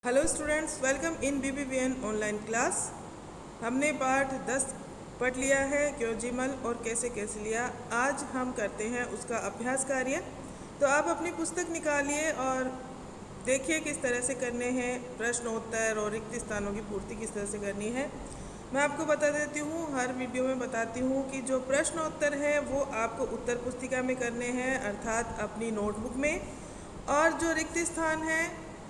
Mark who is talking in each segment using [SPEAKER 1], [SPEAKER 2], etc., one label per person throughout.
[SPEAKER 1] Hello students, welcome in BBVN online class. हमने पाठ 10 पढ़ लिया है, क्योंजिमल और कैसे कैसे लिया। आज हम करते हैं उसका अभ्यास कार्य। तो आप अपनी पुस्तक निकालिए और देखिए किस तरह से करने हैं प्रश्नोत्तर और रिक्त स्थानों की पूर्ति किस तरह से करनी है। मैं आपको बता देती हूँ, हर वीडियो में बताती हूँ कि जो प्रश्नोत्तर है वो आपको उत्तर पुस्तिका में करने हैं, अर्थात अपनी नोटबुक में। और जो रिक्त स्थान है,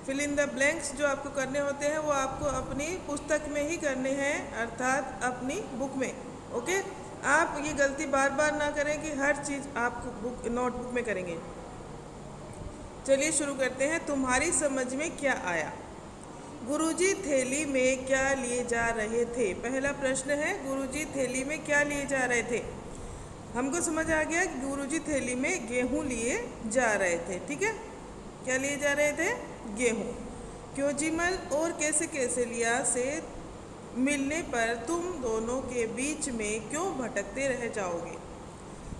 [SPEAKER 1] फिल इन द ब्लैंक्स जो आपको करने होते हैं वो आपको अपनी पुस्तक में ही करने हैं, अर्थात अपनी बुक में। ओके, आप ये गलती बार बार ना करें कि हर चीज़ आप नोटबुक में करेंगे। चलिए शुरू करते हैं। तुम्हारी समझ में क्या आया? गुरुजी थैली में क्या लिए जा रहे थे? पहला प्रश्न है, गुरुजी थैली में क्या लिए जा रहे थे? हमको समझ आ गया कि गुरुजी थैली में गेहूँ लिए जा रहे थे। ठीक है, क्या लिए जा रहे थे? गेहूँ। क्योंजिमल और कैसे कैसे लिया से मिलने पर तुम दोनों के बीच में क्यों भटकते रह जाओगे?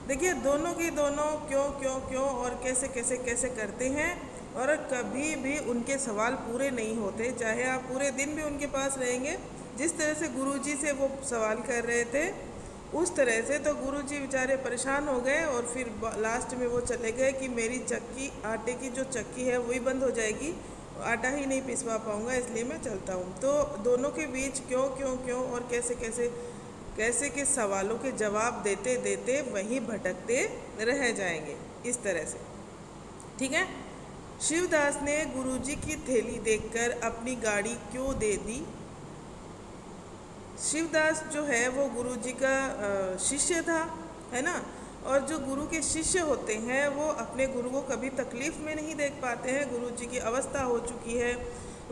[SPEAKER 1] देखिए, दोनों की दोनों क्यों क्यों क्यों और कैसे कैसे कैसे करते हैं, और कभी भी उनके सवाल पूरे नहीं होते, चाहे आप पूरे दिन भी उनके पास रहेंगे। जिस तरह से गुरुजी से वो सवाल कर रहे थे उस तरह से तो गुरुजी बेचारे परेशान हो गए और फिर लास्ट में वो चले गए कि मेरी चक्की, आटे की जो चक्की है वही बंद हो जाएगी, आटा ही नहीं पिसवा पाऊँगा, इसलिए मैं चलता हूँ। तो दोनों के बीच क्यों क्यों क्यों और कैसे कैसे कैसे के सवालों के जवाब देते देते वहीं भटकते रह जाएंगे, इस तरह से। ठीक है। शिवदास ने गुरुजी की थैली देखकर अपनी गाड़ी क्यों दे दी? शिवदास जो है वो गुरुजी का शिष्य था, है ना। और जो गुरु के शिष्य होते हैं वो अपने गुरु को कभी तकलीफ़ में नहीं देख पाते हैं। गुरुजी की अवस्था हो चुकी है,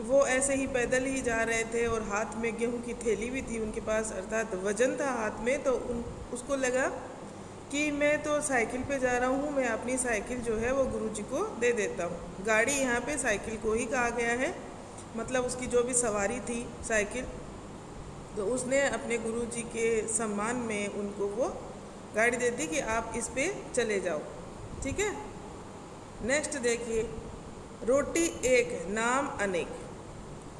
[SPEAKER 1] वो ऐसे ही पैदल ही जा रहे थे और हाथ में गेहूं की थैली भी थी उनके पास, अर्थात वजन था हाथ में। तो उसको लगा कि मैं तो साइकिल पे जा रहा हूँ, मैं अपनी साइकिल जो है वो गुरुजी को दे देता हूँ। गाड़ी यहाँ पे साइकिल को ही कहा गया है, मतलब उसकी जो भी सवारी थी साइकिल, तो उसने अपने गुरुजी के सम्मान में उनको वो गाड़ी दे दी कि आप इस पे चले जाओ। ठीक है। नेक्स्ट देखिए, रोटी एक नाम अनेक।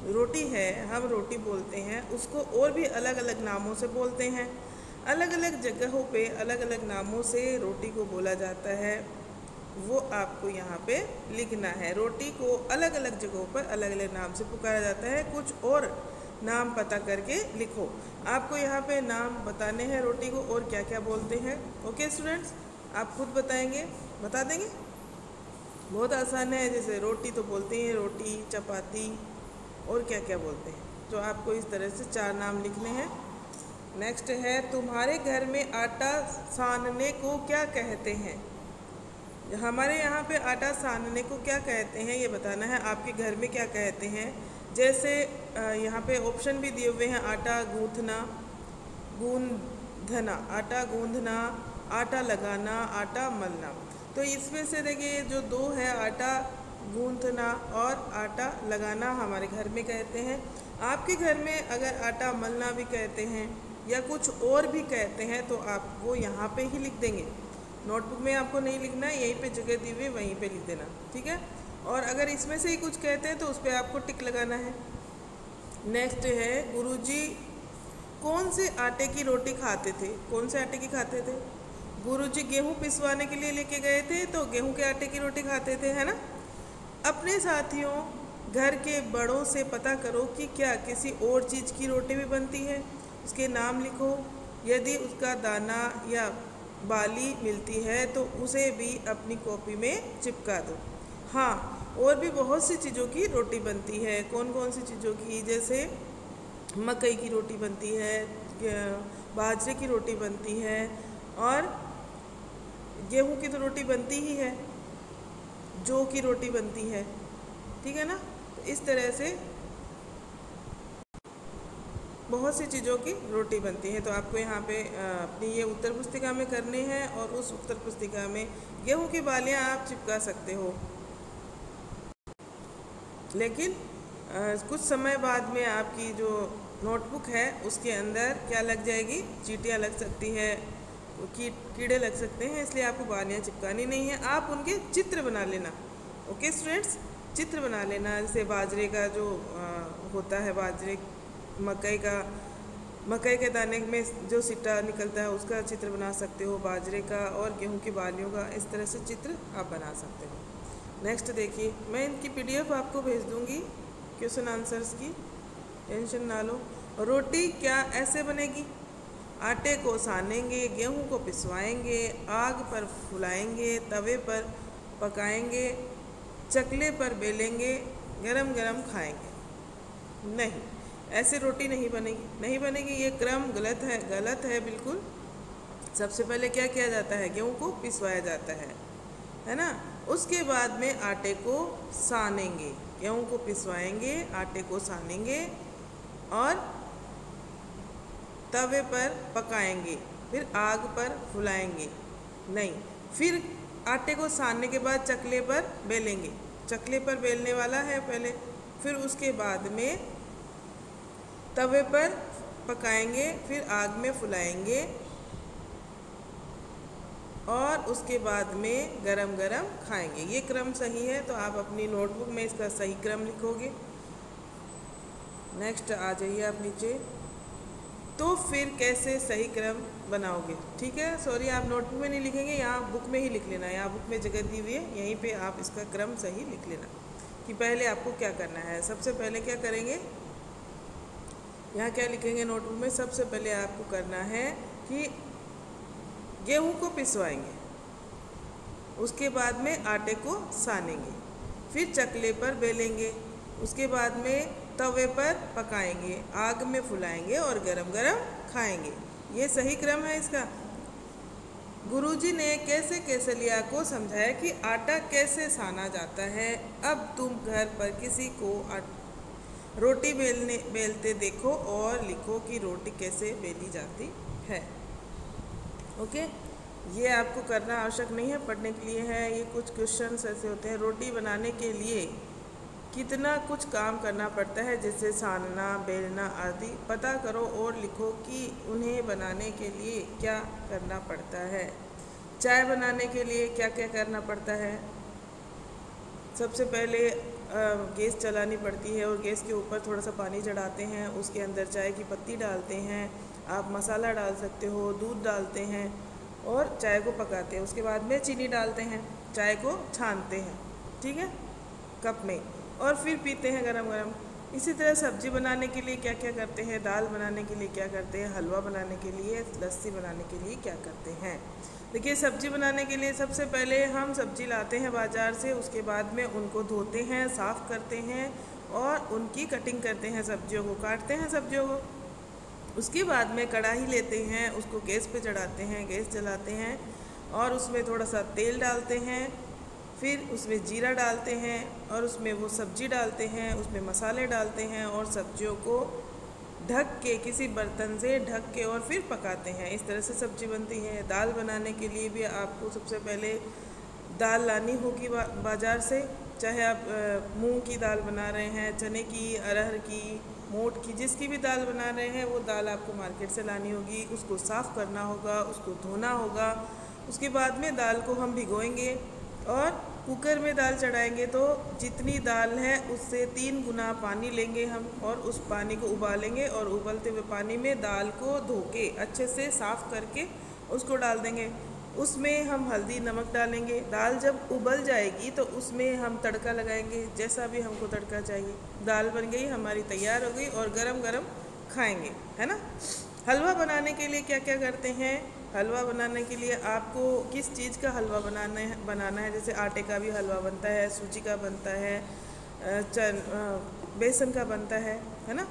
[SPEAKER 1] रोटी है, हम रोटी बोलते हैं, उसको और भी अलग अलग नामों से बोलते हैं। अलग अलग जगहों पे अलग अलग नामों से रोटी को बोला जाता है, वो आपको यहाँ पे लिखना है। रोटी को अलग अलग जगहों पर अलग अलग नाम से पुकारा जाता है, कुछ और नाम पता करके लिखो। आपको यहाँ पे नाम बताने हैं रोटी को और क्या क्या बोलते हैं। ओके स्टूडेंट्स, आप खुद बताएंगे, बता देंगे? बहुत आसान है। जैसे रोटी तो बोलते हैं, रोटी, चपाती, और क्या क्या बोलते हैं। तो आपको इस तरह से 4 नाम लिखने हैं। नेक्स्ट है, तुम्हारे घर में आटा सानने को क्या कहते हैं? हमारे यहाँ पे आटा सानने को क्या कहते हैं ये बताना है। आपके घर में क्या कहते हैं? जैसे यहाँ पे ऑप्शन भी दिए हुए हैं, आटा गूँथना, गूंधना, आटा गूंधना, आटा लगाना, आटा मलना। तो इसमें से देखिए जो 2 है, आटा गूंथना और आटा लगाना हमारे घर में कहते हैं। आपके घर में अगर आटा मलना भी कहते हैं या कुछ और भी कहते हैं तो आप वो यहाँ पे ही लिख देंगे। नोटबुक में आपको नहीं लिखना है, यहीं पे जगह दी हुई वहीं पे लिख देना। ठीक है। और अगर इसमें से ही कुछ कहते हैं तो उस पर आपको टिक लगाना है। नेक्स्ट है, गुरुजी कौन से आटे की रोटी खाते थे? कौन से आटे की खाते थे? गुरुजी गेहूं पिसवाने के लिए लेके गए थे तो गेहूं के आटे की रोटी खाते थे, है ना। अपने साथियों, घर के बड़ों से पता करो कि क्या किसी और चीज़ की रोटी भी बनती है, उसके नाम लिखो। यदि उसका दाना या बाली मिलती है तो उसे भी अपनी कॉपी में चिपका दो। हाँ, और भी बहुत सी चीज़ों की रोटी बनती है। कौन कौन सी चीज़ों की? जैसे मकई की रोटी बनती है, बाजरे की रोटी बनती है, और गेहूं की तो रोटी बनती ही है, जौ की रोटी बनती है। ठीक है ना। तो इस तरह से बहुत सी चीज़ों की रोटी बनती है। तो आपको यहाँ पे अपनी ये उत्तर पुस्तिका में करने हैं, और उस उत्तर पुस्तिका में गेहूं की बालियाँ आप चिपका सकते हो, लेकिन कुछ समय बाद में आपकी जो नोटबुक है उसके अंदर क्या लग जाएगी? चींटियाँ लग सकती है, कीड़े लग सकते हैं, इसलिए आपको बालियाँ चिपकानी नहीं है, आप उनके चित्र बना लेना। ओके स्टूडेंट्स, चित्र बना लेना। जैसे बाजरे का जो होता है, बाजरे मकई के दाने में जो सिट्टा निकलता है उसका चित्र बना सकते हो, बाजरे का और गेहूं की बालियों का, इस तरह से चित्र आप बना सकते हो। नेक्स्ट देखिए, मैं इनकी PDF आपको भेज दूंगी क्वेश्चन आंसर्स की, टेंशन ना लो। रोटी क्या ऐसे बनेगी? आटे को सानेंगे, गेहूं को पिसवाएंगे, आग पर फुलाएंगे, तवे पर पकाएंगे, चकले पर बेलेंगे, गरम गरम खाएंगे। नहीं, ऐसे रोटी नहीं बनेगी। ये क्रम गलत है बिल्कुल। सबसे पहले क्या किया जाता है? गेहूं को पिसवाया जाता है ना। उसके बाद में आटे को सानेंगे, गेहूं को पिसवाएंगे, आटे को सानेंगे और तवे पर पकाएंगे, फिर आग पर फुलाएंगे। नहीं, फिर आटे को सानने के बाद चकले पर बेलेंगे, चकले पर बेलने वाला है पहले, फिर उसके बाद में तवे पर पकाएंगे, फिर आग में फुलाएंगे और उसके बाद में गरम गरम खाएंगे। ये क्रम सही है, तो आप अपनी नोटबुक में इसका सही क्रम लिखोगे। नेक्स्ट आ जाइए आप नीचे। तो फिर कैसे सही क्रम बनाओगे? ठीक है, सॉरी आप नोटबुक में नहीं लिखेंगे, यहाँ बुक में ही लिख लेना। यहाँ बुक में जगह दी हुई है, यहीं पे आप इसका क्रम सही लिख लेना कि पहले आपको क्या करना है। सबसे पहले क्या करेंगे, यहाँ क्या लिखेंगे नोटबुक में? सबसे पहले आपको करना है कि गेहूं को पिसवाएंगे, उसके बाद में आटे को सानेंगे, फिर चकले पर बेलेंगे, उसके बाद में तवे पर पकाएंगे, आग में फुलाएंगे और गरम गरम खाएंगे। ये सही क्रम है इसका। गुरुजी ने कैसे केसलिया को समझाया कि आटा कैसे साना जाता है। अब तुम घर पर किसी को रोटी बेलते देखो और लिखो कि रोटी कैसे बेली जाती है। ओके, ये आपको करना आवश्यक नहीं है, पढ़ने के लिए है। ये कुछ क्वेश्चंस ऐसे होते हैं, रोटी बनाने के लिए कितना कुछ काम करना पड़ता है, जैसे सानना, बेलना आदि। पता करो और लिखो कि उन्हें बनाने के लिए क्या करना पड़ता है। चाय बनाने के लिए क्या क्या करना पड़ता है? सबसे पहले गैस चलानी पड़ती है और गैस के ऊपर थोड़ा सा पानी चढ़ाते हैं, उसके अंदर चाय की पत्ती डालते हैं, आप मसाला डाल सकते हो, दूध डालते हैं और चाय को पकाते हैं। उसके बाद में चीनी डालते हैं, चाय को छानते हैं, ठीक है, कप में, और फिर पीते हैं गरम गरम। इसी तरह सब्जी बनाने के लिए क्या क्या करते हैं, दाल बनाने के लिए क्या करते हैं, हलवा बनाने के लिए, लस्सी बनाने के लिए क्या करते हैं। देखिए, सब्जी बनाने के लिए सबसे पहले हम सब्जी लाते हैं बाज़ार से, उसके बाद में उनको धोते हैं, साफ़ करते हैं और उनकी कटिंग करते हैं, सब्जियों को काटते हैं सब्जियों को। उसके बाद में कढ़ाई लेते हैं, उसको गैस पे चढ़ाते हैं, गैस जलाते हैं और उसमें थोड़ा सा तेल डालते हैं, फिर उसमें जीरा डालते हैं और उसमें वो सब्जी डालते हैं, उसमें मसाले डालते हैं और सब्जियों को ढक के, किसी बर्तन से ढक के और फिर पकाते हैं। इस तरह से सब्जी बनती है। दाल बनाने के लिए भी आपको सबसे पहले दाल लानी होगी बाज़ार से, चाहे आप मूंग की दाल बना रहे हैं, चने की, अरहर की, मोट की, जिसकी भी दाल बना रहे हैं वो दाल आपको मार्केट से लानी होगी। उसको साफ़ करना होगा, उसको धोना होगा। उसके बाद में दाल को हम भिगोएंगे और कुकर में दाल चढ़ाएंगे, तो जितनी दाल है उससे 3 गुना पानी लेंगे हम और उस पानी को उबालेंगे और उबलते हुए पानी में दाल को धो के अच्छे से साफ़ करके उसको डाल देंगे। उसमें हम हल्दी नमक डालेंगे। दाल जब उबल जाएगी तो उसमें हम तड़का लगाएंगे, जैसा भी हमको तड़का चाहिए। दाल बन गई हमारी, तैयार हो गई और गरम गरम खाएंगे, है ना। हलवा बनाने के लिए क्या क्या करते हैं? हलवा बनाने के लिए आपको किस चीज़ का हलवा बनाना है, जैसे आटे का भी हलवा बनता है, सूजी का बनता है, बेसन का बनता है ना,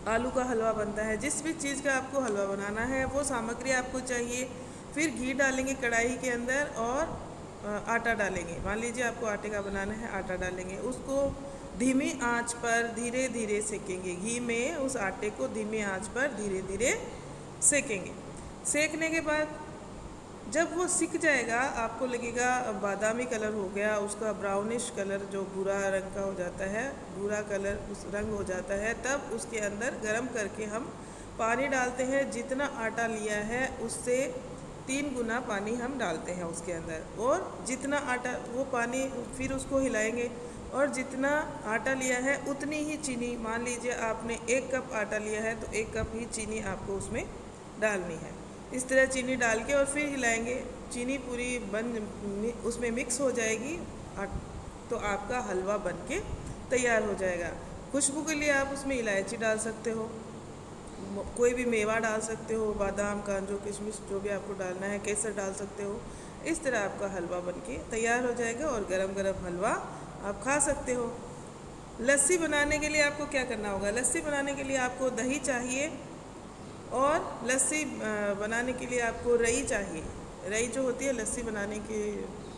[SPEAKER 1] आलू का हलवा बनता है। जिस भी चीज़ का आपको हलवा बनाना है वो सामग्री आपको चाहिए। फिर घी डालेंगे कढ़ाई के अंदर और आटा डालेंगे। मान लीजिए आपको आटे का बनाना है, आटा डालेंगे, उसको धीमी आंच पर धीरे धीरे सेकेंगे। घी में उस आटे को धीमी आंच पर धीरे धीरे सेकेंगे। सेकने के बाद जब वो सिक जाएगा, आपको लगेगा बादामी कलर हो गया, उसका ब्राउनिश कलर जो भूरा रंग का हो जाता है, भूरा कलर उस रंग हो जाता है, तब उसके अंदर गरम करके हम पानी डालते हैं। जितना आटा लिया है उससे 3 गुना पानी हम डालते हैं उसके अंदर, और जितना आटा वो पानी फिर उसको हिलाएंगे और जितना आटा लिया है उतनी ही चीनी, मान लीजिए आपने 1 कप आटा लिया है तो 1 कप ही चीनी आपको उसमें डालनी है। इस तरह चीनी डाल के और फिर हिलाएंगे, चीनी पूरी उसमें मिक्स हो जाएगी तो आपका हलवा बन के तैयार हो जाएगा। खुशबू के लिए आप उसमें इलायची डाल सकते हो, कोई भी मेवा डाल सकते हो, बादाम, काजू, किशमिश, जो भी आपको डालना है, केसर डाल सकते हो। इस तरह आपका हलवा बनके तैयार हो जाएगा और गरम गरम हलवा आप खा सकते हो। लस्सी बनाने के लिए आपको क्या करना होगा? लस्सी बनाने के लिए आपको दही चाहिए और लस्सी बनाने के लिए आपको रई चाहिए। रई जो होती है लस्सी बनाने के,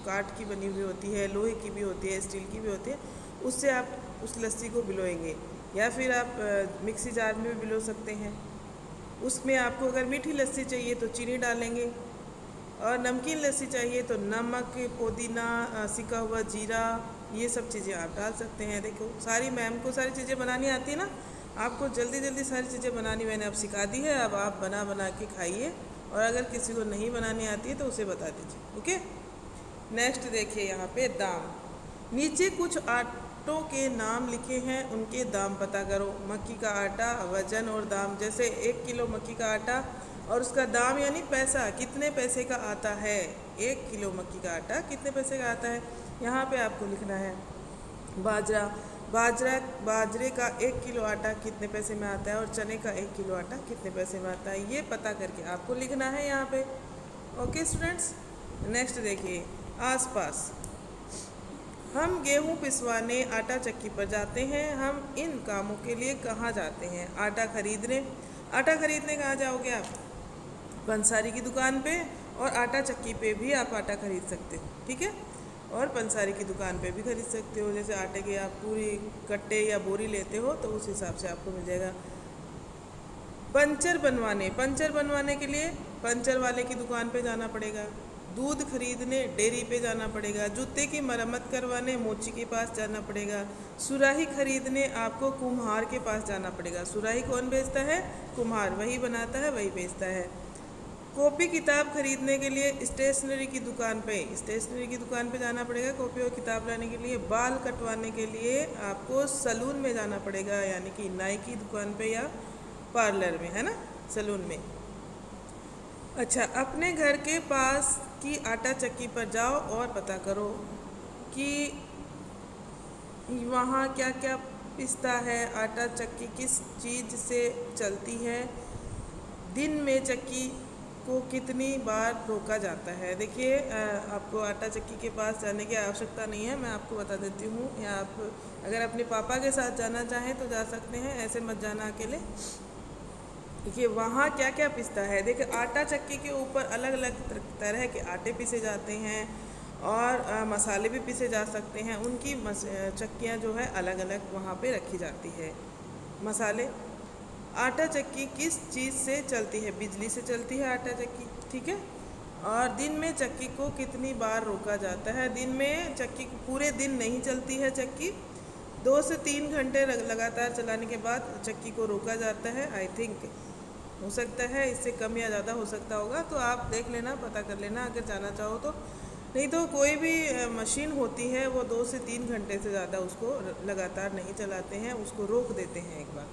[SPEAKER 1] काठ की बनी हुई होती है, लोहे की भी होती है, स्टील की भी होती है, उससे आप उस लस्सी को भिगोएंगे या फिर आप मिक्सी जार में भी भिगो सकते हैं। उसमें आपको अगर मीठी लस्सी चाहिए तो चीनी डालेंगे और नमकीन लस्सी चाहिए तो नमक, पुदीना, सिका हुआ जीरा, ये सब चीज़ें आप डाल सकते हैं। देखो सारी मैम को सारी चीज़ें बनानी आती है ना, आपको जल्दी जल्दी सारी चीज़ें बनानी मैंने अब सिखा दी है। अब आप बना बना के खाइए और अगर किसी को नहीं बनानी आती है तो उसे बता दीजिए। ओके, नेक्स्ट देखिए यहाँ पे दाम। नीचे कुछ आटों के नाम लिखे हैं, उनके दाम पता करो। मक्की का आटा, वजन और दाम। जैसे 1 किलो मक्की का आटा और उसका दाम यानी पैसा, कितने पैसे का आता है। 1 किलो मक्की का आटा कितने पैसे का आता है, यहाँ पे आपको लिखना है। बाजरे का 1 किलो आटा कितने पैसे में आता है और चने का 1 किलो आटा कितने पैसे में आता है, ये पता करके आपको लिखना है यहाँ पे। ओके स्टूडेंट्स, नेक्स्ट देखिए आसपास। हम गेहूँ पिसवाने आटा चक्की पर जाते हैं। हम इन कामों के लिए कहाँ जाते हैं? आटा खरीदने। आटा खरीदने कहाँ जाओगे आप? पंसारी की दुकान पे, और आटा चक्की पे भी आप आटा खरीद सकते हो, ठीक है। और पंसारी की दुकान पे भी खरीद सकते हो। जैसे आटे के आप पूरी कट्टे या बोरी लेते हो तो उस हिसाब से आपको मिल जाएगा। पंचर बनवाने के लिए पंचर वाले की दुकान पे जाना पड़ेगा। दूध खरीदने डेयरी पे जाना पड़ेगा। जूते की मरम्मत करवाने मोची के पास जाना पड़ेगा। सुराही खरीदने आपको कुम्हार के पास जाना पड़ेगा। सुराही कौन बेचता है? कुम्हार, वही बनाता है वही बेचता है। कॉपी किताब खरीदने के लिए स्टेशनरी की दुकान पे जाना पड़ेगा कॉपी और किताब लाने के लिए। बाल कटवाने के लिए आपको सैलून में जाना पड़ेगा, यानी कि नाई की दुकान पे या पार्लर में, है ना, सैलून में। अच्छा, अपने घर के पास की आटा चक्की पर जाओ और पता करो कि वहाँ क्या क्या पिसता है। आटा चक्की किस चीज़ से चलती है? दिन में चक्की को कितनी बार रोका जाता है? देखिए आपको आटा चक्की के पास जाने की आवश्यकता नहीं है, मैं आपको बता देती हूँ। या आप अगर अपने पापा के साथ जाना चाहें तो जा सकते हैं, ऐसे मत जाना अकेले। देखिए वहाँ क्या क्या पिसता है। देखिए आटा चक्की के ऊपर अलग अलग तरह के आटे पीसे जाते हैं और मसाले भी पीसे जा सकते हैं। उनकी चक्कियाँ जो है अलग अलग वहाँ पे रखी जाती है। मसाले। आटा चक्की किस चीज़ से चलती है? बिजली से चलती है आटा चक्की, ठीक है। और दिन में चक्की को कितनी बार रोका जाता है? दिन में चक्की पूरे दिन नहीं चलती है चक्की, 2 से 3 घंटे लगातार चलाने के बाद चक्की को रोका जाता है। आई थिंक हो सकता है इससे कम या ज़्यादा हो सकता होगा, तो आप देख लेना, पता कर लेना अगर जाना चाहो तो। नहीं तो कोई भी मशीन होती है वो 2 से 3 घंटे से ज़्यादा उसको लगातार नहीं चलाते हैं, उसको रोक देते हैं एक बार।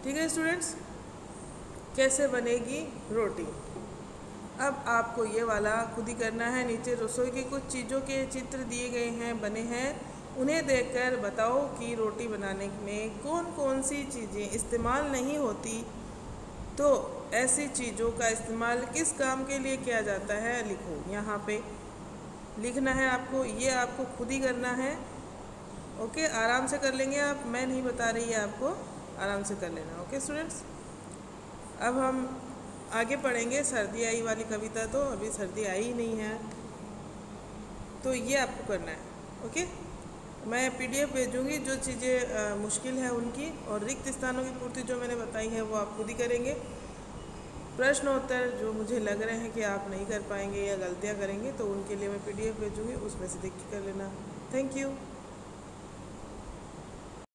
[SPEAKER 1] ठीक है स्टूडेंट्स, कैसे बनेगी रोटी? अब आपको ये वाला खुद ही करना है। नीचे रसोई की कुछ चीज़ों के चित्र दिए गए हैं, बने हैं, उन्हें देखकर बताओ कि रोटी बनाने में कौन कौन सी चीज़ें इस्तेमाल नहीं होती। तो ऐसी चीज़ों का इस्तेमाल किस काम के लिए किया जाता है लिखो। यहाँ पे लिखना है आपको, ये आपको खुद ही करना है। ओके, आराम से कर लेंगे आप, मैं नहीं बता रही है आपको, आराम से कर लेना। ओके स्टूडेंट्स, अब हम आगे पढ़ेंगे सर्दी आई वाली कविता। तो अभी सर्दी आई ही नहीं है, तो ये आपको करना है। ओके, मैं PDF भेजूँगी जो चीज़ें मुश्किल है उनकी, और रिक्त स्थानों की पूर्ति जो मैंने बताई है वो आप खुद ही करेंगे। प्रश्न उत्तर जो मुझे लग रहे हैं कि आप नहीं कर पाएंगे या गलतियाँ करेंगे तो उनके लिए मैं PDF भेजूँगी, उसमें से देख के कर लेना। Thank you.